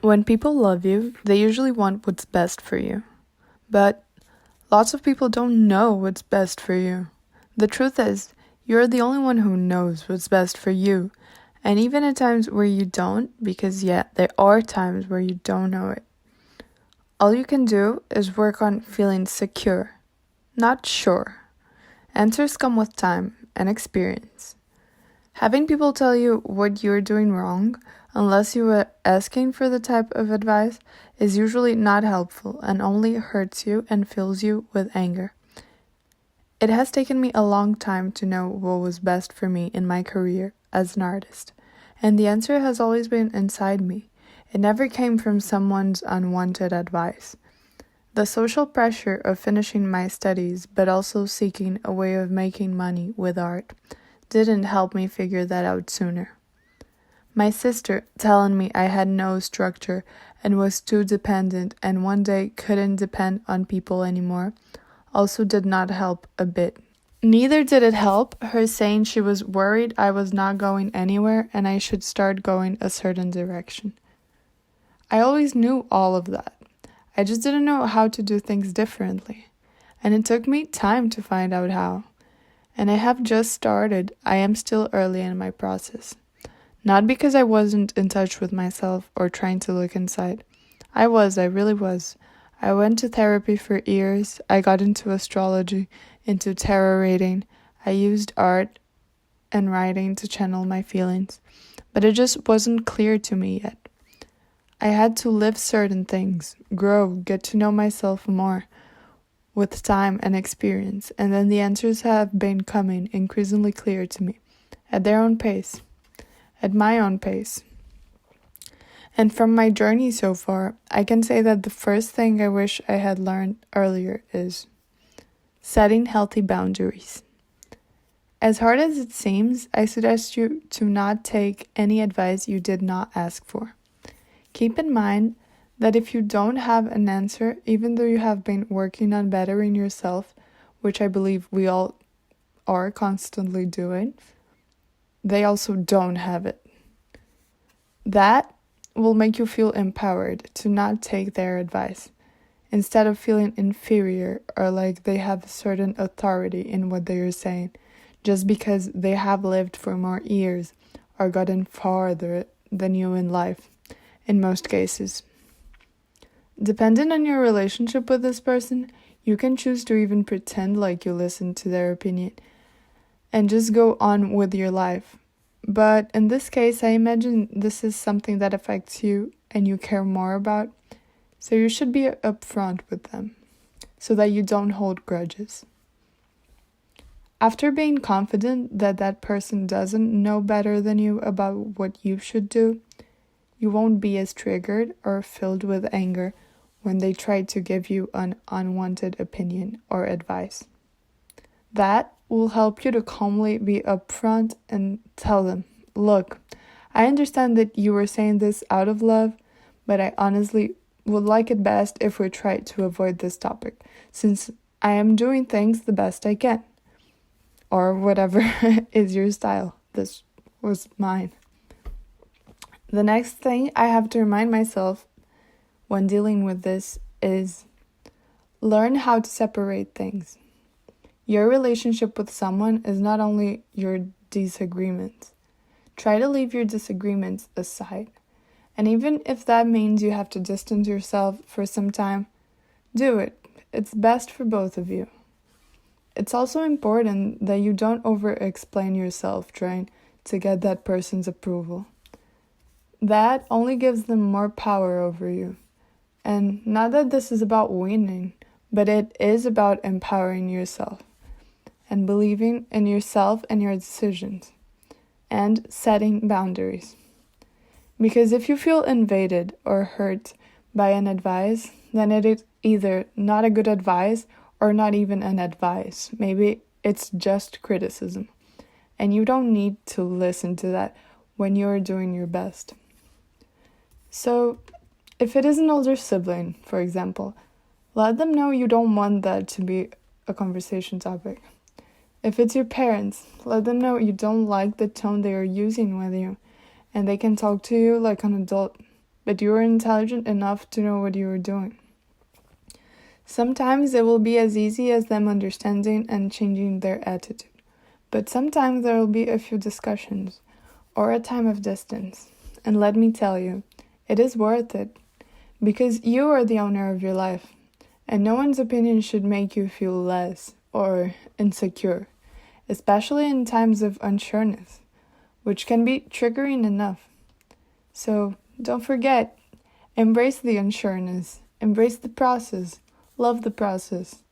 When people love you, they usually want what's best for you. But lots of people don't know what's best for you. The truth is, you're the only one who knows what's best for you. And even at times where you don't, because there are times where you don't know it. All you can do is work on feeling secure, not sure. Answers come with time and experience. Having people tell you what you're doing wrong, unless you were asking for the type of advice, is usually not helpful and only hurts you and fills you with anger. It has taken me a long time to know what was best for me in my career as an artist, and the answer has always been inside me. It never came from someone's unwanted advice. The social pressure of finishing my studies, but also seeking a way of making money with art, didn't help me figure that out sooner. My sister telling me I had no structure and was too dependent and one day couldn't depend on people anymore also did not help a bit. Neither did it help her saying she was worried I was not going anywhere and I should start going a certain direction. I always knew all of that. I just didn't know how to do things differently. And it took me time to find out how. And I have just started. I am still early in my process. Not because I wasn't in touch with myself or trying to look inside. I really was. I went to therapy for years. I got into astrology, into tarot reading. I used art and writing to channel my feelings. But it just wasn't clear to me yet. I had to live certain things, grow, get to know myself more with time and experience, and then the answers have been coming increasingly clear to me, at their own pace, at my own pace. And from my journey so far, I can say that the first thing I wish I had learned earlier is setting healthy boundaries. As hard as it seems, I suggest you to not take any advice you did not ask for. Keep in mind that if you don't have an answer, even though you have been working on bettering yourself, which I believe we all are constantly doing, they also don't have it. That will make you feel empowered to not take their advice, instead of feeling inferior or like they have a certain authority in what they are saying, just because they have lived for more years or gotten farther than you in life, in most cases. Depending on your relationship with this person, you can choose to even pretend like you listen to their opinion and just go on with your life. But in this case, I imagine this is something that affects you and you care more about, so you should be upfront with them so that you don't hold grudges. After being confident that that person doesn't know better than you about what you should do, you won't be as triggered or filled with anger when they try to give you an unwanted opinion or advice. That will help you to calmly be upfront and tell them, look, I understand that you were saying this out of love, but I honestly would like it best if we try to avoid this topic, since I am doing things the best I can. Or whatever is your style. This was mine. The next thing I have to remind myself when dealing with this is learn how to separate things. Your relationship with someone is not only your disagreements. Try to leave your disagreements aside. And even if that means you have to distance yourself for some time, do it. It's best for both of you. It's also important that you don't over-explain yourself trying to get that person's approval. That only gives them more power over you. And not that this is about winning, but it is about empowering yourself and believing in yourself and your decisions and setting boundaries. Because if you feel invaded or hurt by an advice, then it is either not a good advice or not even an advice. Maybe it's just criticism. And you don't need to listen to that when you're doing your best. So, if it is an older sibling, for example, let them know you don't want that to be a conversation topic. If it's your parents, let them know you don't like the tone they are using with you, and they can talk to you like an adult, but you are intelligent enough to know what you are doing. Sometimes it will be as easy as them understanding and changing their attitude, but sometimes there will be a few discussions or a time of distance. And let me tell you, it is worth it, because you are the owner of your life, and no one's opinion should make you feel less or insecure, especially in times of unsureness, which can be triggering enough. So don't forget, embrace the unsureness, embrace the process, love the process.